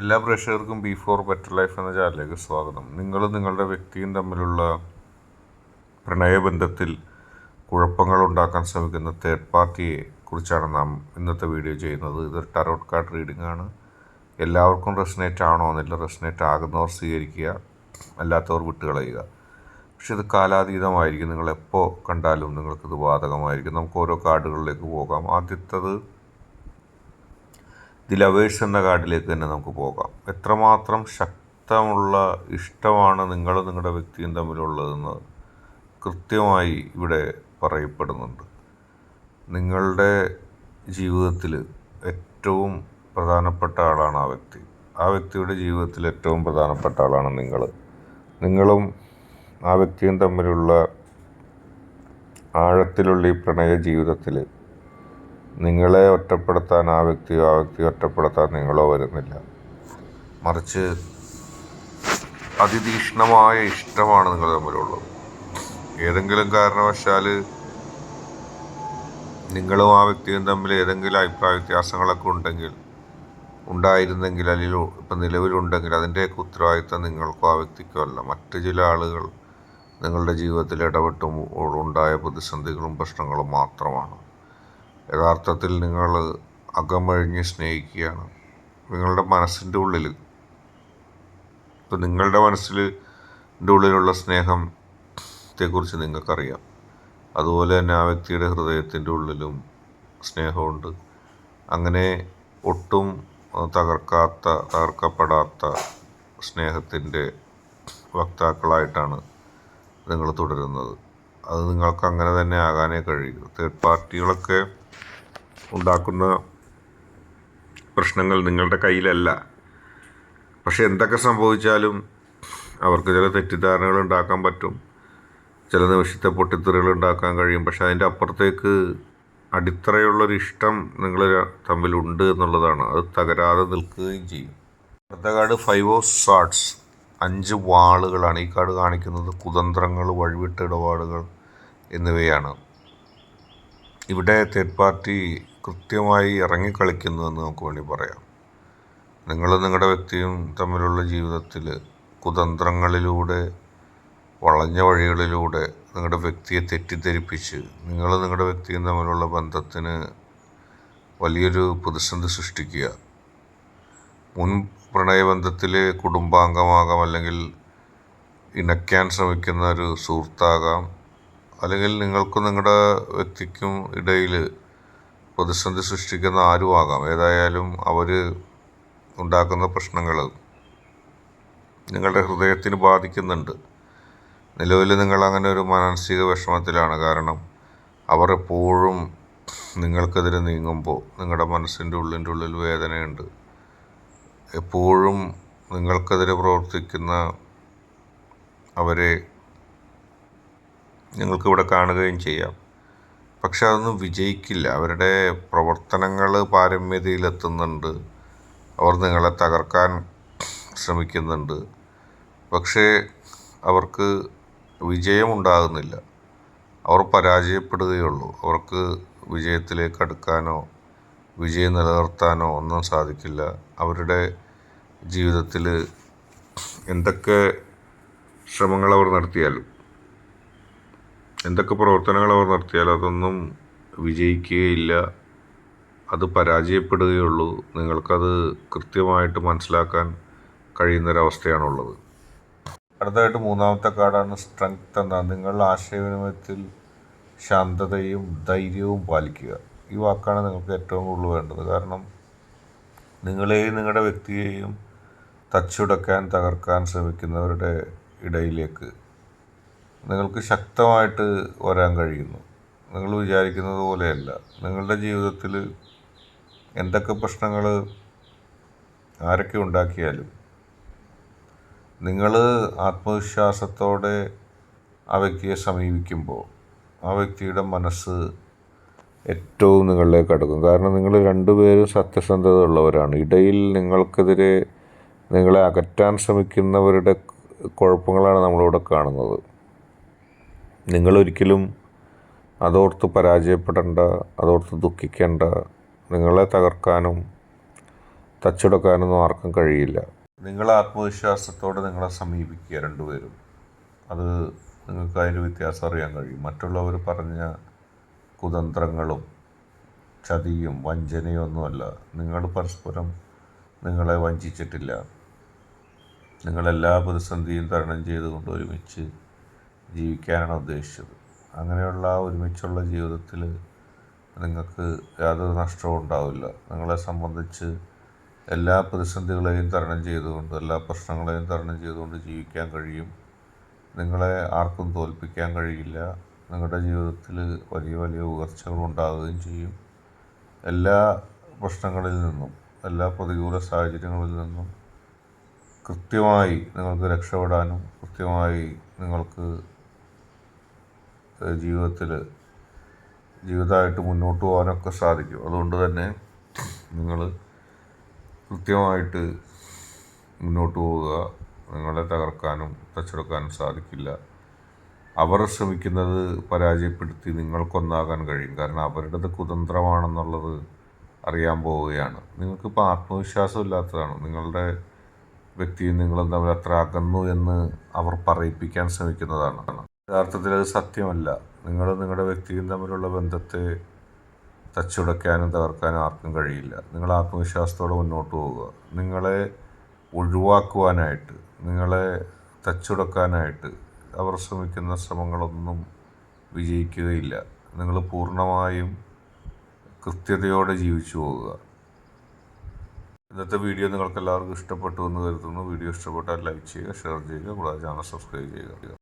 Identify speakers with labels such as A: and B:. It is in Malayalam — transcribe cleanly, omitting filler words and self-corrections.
A: എല്ലാ പ്രേക്ഷകർക്കും ബി4 ബെറ്റർ ലൈഫ് എന്ന ചാനലിലേക്ക് സ്വാഗതം. നിങ്ങളും നിങ്ങളുടെ വ്യക്തിയും തമ്മിലുള്ള പ്രണയബന്ധത്തിൽ കുഴപ്പങ്ങൾ ഉണ്ടാക്കാൻ ശ്രമിക്കുന്ന തേർഡ് പാർട്ടിയെ കുറിച്ചാണ് നാം ഇന്നത്തെ വീഡിയോ ചെയ്യുന്നത്. ഇതൊരു ടാരോട്ട് കാർഡ് റീഡിംഗ് ആണ്. എല്ലാവർക്കും റെസനേറ്റ് ആണോ എന്നില്ല. റെസനേറ്റ് ആകുന്നവർ സ്വീകരിക്കുക, അല്ലാത്തവർ വിട്ടുകളയുക. പക്ഷെ ഇത് കാലാതീതമായിരിക്കും. നിങ്ങളെപ്പോൾ കണ്ടാലും നിങ്ങൾക്കിത് ബാധകമായിരിക്കും. നമുക്ക് ഓരോ കാർഡുകളിലേക്ക് പോകാം. ആദ്യത്തത് ദി ലവേഴ്സ് എന്ന കാർഡിലേക്ക് തന്നെ നമുക്ക് പോകാം. എത്രമാത്രം ശക്തമുള്ള ഇഷ്ടമാണ് നിങ്ങളും നിങ്ങളുടെ വ്യക്തിയും തമ്മിലുള്ളതെന്ന് കൃത്യമായി ഇവിടെ പറയപ്പെടുന്നുണ്ട്. നിങ്ങളുടെ ജീവിതത്തിൽ ഏറ്റവും പ്രധാനപ്പെട്ട ആളാണ് ആ വ്യക്തി. ആ വ്യക്തിയുടെ ജീവിതത്തിൽ ഏറ്റവും പ്രധാനപ്പെട്ട ആളാണ് നിങ്ങളും ആ വ്യക്തിയും തമ്മിലുള്ള ആഴത്തിലുള്ള ഈ പ്രണയ ജീവിതത്തിൽ നിങ്ങളെ ഒറ്റപ്പെടുത്താൻ ആ വ്യക്തി ഒറ്റപ്പെടുത്താൻ നിങ്ങളോ വരുന്നില്ല. മറിച്ച് അതിതീക്ഷ്ണമായ ഇഷ്ടമാണ് നിങ്ങൾ തമ്മിലുള്ളത്. ഏതെങ്കിലും കാരണവശാൽ നിങ്ങളും ആ വ്യക്തിയും തമ്മിൽ ഏതെങ്കിലും അഭിപ്രായ വ്യത്യാസങ്ങളൊക്കെ ഉണ്ടായിരുന്നെങ്കിൽ അല്ലെങ്കിൽ ഇപ്പം നിലവിലുണ്ടെങ്കിൽ അതിൻ്റെയൊക്കെ ഉത്തരവാദിത്തം നിങ്ങൾക്കോ ആ വ്യക്തിക്കോ അല്ല. മറ്റു ചില ആളുകൾ നിങ്ങളുടെ ജീവിതത്തിൽ ഇടപെട്ടുമ്പോൾ ഉണ്ടായ പ്രതിസന്ധികളും പ്രശ്നങ്ങളും മാത്രമാണ്. യഥാർത്ഥത്തിൽ നിങ്ങൾ അകമഴിഞ്ഞ് സ്നേഹിക്കുകയാണ്. നിങ്ങളുടെ മനസ്സിൻ്റെ ഉള്ളിൽ, ഇപ്പം നിങ്ങളുടെ മനസ്സിൻ്റെ ഉള്ളിലുള്ള സ്നേഹത്തെക്കുറിച്ച് നിങ്ങൾക്കറിയാം. അതുപോലെ തന്നെ ആ വ്യക്തിയുടെ ഹൃദയത്തിൻ്റെ ഉള്ളിലും സ്നേഹമുണ്ട്. അങ്ങനെ ഒട്ടും തകർക്കപ്പെടാത്ത സ്നേഹത്തിൻ്റെ വക്താക്കളായിട്ടാണ് നിങ്ങൾ തുടരുന്നത്. അത് നിങ്ങൾക്ക് അങ്ങനെ തന്നെ ആകാനേ കഴിയൂ. തേർഡ് പാർട്ടികളൊക്കെ ഉണ്ടാക്കുന്ന പ്രശ്നങ്ങൾ നിങ്ങളുടെ കയ്യിലല്ല. പക്ഷെ എന്തൊക്കെ സംഭവിച്ചാലും അവർക്ക് ചില തെറ്റിദ്ധാരണകൾ ഉണ്ടാക്കാൻ പറ്റും, ചില നിമിഷത്തെ പൊട്ടിത്തെറികൾ ഉണ്ടാക്കാൻ കഴിയും. പക്ഷെ അതിൻ്റെ അപ്പുറത്തേക്ക് അടിത്തറയുള്ളൊരു ഇഷ്ടം നിങ്ങൾ തമ്മിലുണ്ട് എന്നുള്ളതാണ്. അത് തകരാതെ നിൽക്കുകയും ചെയ്യും. അടുത്ത കാർഡ് 5 ഓഫ് സ്വാർഡ്സ്, 5 വാളുകളാണ്. ഈ കാർഡ് കാണിക്കുന്നത് കുതന്ത്രങ്ങൾ, വഴിവിട്ട ഇടപാടുകൾ എന്നിവയാണ്. ഇവിടെ തേർഡ് പാർട്ടി കൃത്യമായി ഇറങ്ങിക്കളിക്കുന്നു എന്ന് നമുക്ക് വേണ്ടി പറയാം. നിങ്ങളും നിങ്ങളുടെ വ്യക്തിയും തമ്മിലുള്ള ജീവിതത്തിൽ കുതന്ത്രങ്ങളിലൂടെ, വളഞ്ഞ വഴികളിലൂടെ നിങ്ങളുടെ വ്യക്തിയെ തെറ്റിദ്ധരിപ്പിച്ച് നിങ്ങൾ നിങ്ങളുടെ വ്യക്തിയും തമ്മിലുള്ള ബന്ധത്തിന് വലിയൊരു പ്രതിസന്ധി സൃഷ്ടിക്കുക. മുൻ പ്രണയബന്ധത്തിലെ കുടുംബാംഗമാകാം, അല്ലെങ്കിൽ ഇണയ്ക്കാൻ ശ്രമിക്കുന്ന ഒരു സുഹൃത്താകാം, അല്ലെങ്കിൽ നിങ്ങൾക്കും നിങ്ങളുടെ വ്യക്തിക്കും ഇടയിൽ പ്രതിസന്ധി സൃഷ്ടിക്കുന്ന ആരുമാകാം. ഏതായാലും അവർ ഉണ്ടാക്കുന്ന പ്രശ്നങ്ങൾ നിങ്ങളുടെ ഹൃദയത്തിന് ബാധിക്കുന്നുണ്ട്. നിലവിൽ നിങ്ങൾ അങ്ങനെ ഒരു മാനസിക വിഷമത്തിലാണ്. കാരണം അവർ എപ്പോഴും നിങ്ങൾക്കെതിരെ നീങ്ങുമ്പോൾ നിങ്ങളുടെ മനസ്സിൻ്റെ ഉള്ളിൽ വേദനയുണ്ട്. എപ്പോഴും നിങ്ങൾക്കെതിരെ പ്രവർത്തിക്കുന്ന അവരെ നിങ്ങൾക്കിവിടെ കാണുകയും ചെയ്യാം. പക്ഷെ അതൊന്നും വിജയിക്കില്ല. അവരുടെ പ്രവർത്തനങ്ങൾ പാരമ്യതയിലെത്തുന്നുണ്ട്. അവർ നിങ്ങളെ തകർക്കാൻ ശ്രമിക്കുന്നുണ്ട്. പക്ഷേ അവർക്ക് വിജയമുണ്ടാകുന്നില്ല. അവർ പരാജയപ്പെടുകയുള്ളൂ. അവർക്ക് വിജയത്തിലേക്ക് അടുക്കാനോ വിജയം നിലനിർത്താനോ ഒന്നും സാധിക്കില്ല. അവരുടെ ജീവിതത്തിൽ എന്തൊക്കെ ശ്രമങ്ങൾ അവർ നടത്തിയാലും, എന്തൊക്കെ പ്രവർത്തനങ്ങൾ അവർ നടത്തിയാലും അതൊന്നും വിജയിക്കുകയില്ല. അത് പരാജയപ്പെടുകയുള്ളൂ. നിങ്ങൾക്കത് കൃത്യമായിട്ട് മനസ്സിലാക്കാൻ കഴിയുന്നൊരവസ്ഥയാണുള്ളത്. അടുത്തതായിട്ട് 3ാമത്തെ കാർഡാണ് സ്ട്രെങ്ത് എന്ന. നിങ്ങൾ ആശയവിനിമയത്തിൽ ശാന്തതയും ധൈര്യവും പാലിക്കുക. ഈ വാക്കാണ് നിങ്ങൾക്ക് ഏറ്റവും കൂടുതൽ വേണ്ടത്. കാരണം നിങ്ങളെയും നിങ്ങളുടെ വ്യക്തിയെയും തച്ചുടക്കാൻ, തകർക്കാൻ ശ്രമിക്കുന്നവരുടെ ഇടയിലേക്ക് നിങ്ങൾക്ക് ശക്തമായിട്ട് വരാൻ കഴിയുന്നു. നിങ്ങൾ വിചാരിക്കുന്നത് പോലെയല്ല. നിങ്ങളുടെ ജീവിതത്തിൽ എന്തൊക്കെ പ്രശ്നങ്ങൾ ആരൊക്കെ ഉണ്ടാക്കിയാലും നിങ്ങൾ ആത്മവിശ്വാസത്തോടെ ആ വ്യക്തിയെ സമീപിക്കുമ്പോൾ ആ വ്യക്തിയുടെ മനസ്സ് ഏറ്റവും നിങ്ങളിലേക്ക് അടുക്കും. കാരണം നിങ്ങൾ രണ്ടുപേരും സത്യസന്ധത ഉള്ളവരാണ്. ഇടയിൽ നിങ്ങൾക്കെതിരെ നിങ്ങളെ അകറ്റാൻ ശ്രമിക്കുന്നവരുടെ കുഴപ്പങ്ങളാണ് നമ്മളിവിടെ കാണുന്നത്. നിങ്ങളൊരിക്കലും അതോർത്ത് പരാജയപ്പെടേണ്ട, അതോർത്ത് ദുഃഖിക്കേണ്ട. നിങ്ങളെ തകർക്കാനും തച്ചുടക്കാനൊന്നും ആർക്കും കഴിയില്ല. നിങ്ങൾ ആത്മവിശ്വാസത്തോടെ നിങ്ങളെ സമീപിക്കുക രണ്ടുപേരും. അത് നിങ്ങൾക്ക് അതിൻ്റെ വ്യത്യാസം അറിയാൻ കഴിയും. മറ്റുള്ളവർ പറഞ്ഞ കുതന്ത്രങ്ങളും ചതിയും വഞ്ചനയും ഒന്നുമല്ല. നിങ്ങൾ പരസ്പരം നിങ്ങളെ വഞ്ചിച്ചിട്ടില്ല. നിങ്ങളെല്ലാ പ്രതിസന്ധിയും തരണം ചെയ്തുകൊണ്ട് ഒരുമിച്ച് ജീവിക്കാനാണ് ഉദ്ദേശിച്ചത്. അങ്ങനെയുള്ള ഒരുമിച്ചുള്ള ജീവിതത്തിൽ നിങ്ങൾക്ക് യാതൊരു നഷ്ടവും ഉണ്ടാവില്ല. നിങ്ങളെ സംബന്ധിച്ച് എല്ലാ പ്രതിസന്ധികളെയും തരണം ചെയ്തുകൊണ്ട്, എല്ലാ പ്രശ്നങ്ങളെയും തരണം ചെയ്തുകൊണ്ട് ജീവിക്കാൻ കഴിയും. നിങ്ങളെ ആർക്കും തോൽപ്പിക്കാൻ കഴിയില്ല. നിങ്ങളുടെ ജീവിതത്തിൽ വലിയ വലിയ ഉയർച്ചകൾ ഉണ്ടാവുകയും ചെയ്യും. എല്ലാ പ്രശ്നങ്ങളിൽ നിന്നും, എല്ലാ പ്രതികൂല സാഹചര്യങ്ങളിൽ നിന്നും കൃത്യമായി നിങ്ങൾക്ക് രക്ഷപ്പെടാനും കൃത്യമായി നിങ്ങൾക്ക് ജീവിതമായിട്ട് മുന്നോട്ട് പോകാനൊക്കെ സാധിക്കും. അതുകൊണ്ട് തന്നെ നിങ്ങൾ കൃത്യമായിട്ട് മുന്നോട്ട് പോവുക. നിങ്ങളെ തകർക്കാനും തച്ചെടുക്കാനും സാധിക്കില്ല. അവർ ശ്രമിക്കുന്നത് പരാജയപ്പെടുത്തി നിങ്ങൾക്കൊന്നാകാൻ കഴിയും. കാരണം അവരുടേത് കുതന്ത്രമാണെന്നുള്ളത് അറിയാൻ പോവുകയാണ്. നിങ്ങൾക്കിപ്പോൾ ആത്മവിശ്വാസം ഇല്ലാത്തതാണ്. നിങ്ങളുടെ വ്യക്തിയും നിങ്ങളും തമ്മിൽ അത്ര അകന്നു എന്ന് അവർ പറയിപ്പിക്കാൻ ശ്രമിക്കുന്നതാണ്. യഥാർത്ഥത്തിൽ അത് സത്യമല്ല. നിങ്ങളുടെ വ്യക്തിയും തമ്മിലുള്ള ബന്ധത്തെ തച്ചുടയ്ക്കാനും തകർക്കാനും ആർക്കും കഴിയില്ല. നിങ്ങൾ ആത്മവിശ്വാസത്തോടെ മുന്നോട്ട് പോവുക. നിങ്ങളെ ഒഴിവാക്കുവാനായിട്ട്, നിങ്ങളെ തച്ചുടക്കാനായിട്ട് അവർ ശ്രമിക്കുന്ന ശ്രമങ്ങളൊന്നും വിജയിക്കുകയില്ല. നിങ്ങൾ പൂർണ്ണമായും കൃത്യതയോടെ ജീവിച്ചു പോവുക. ഇന്നത്തെ വീഡിയോ നിങ്ങൾക്ക് എല്ലാവർക്കും ഇഷ്ടപ്പെട്ടു എന്ന് കരുതുന്നു. വീഡിയോ ഇഷ്ടപ്പെട്ടാൽ ലൈക്ക് ചെയ്യുക, ഷെയർ ചെയ്യുക, കൂടാതെ ചാനൽ സബ്സ്ക്രൈബ് ചെയ്യുക.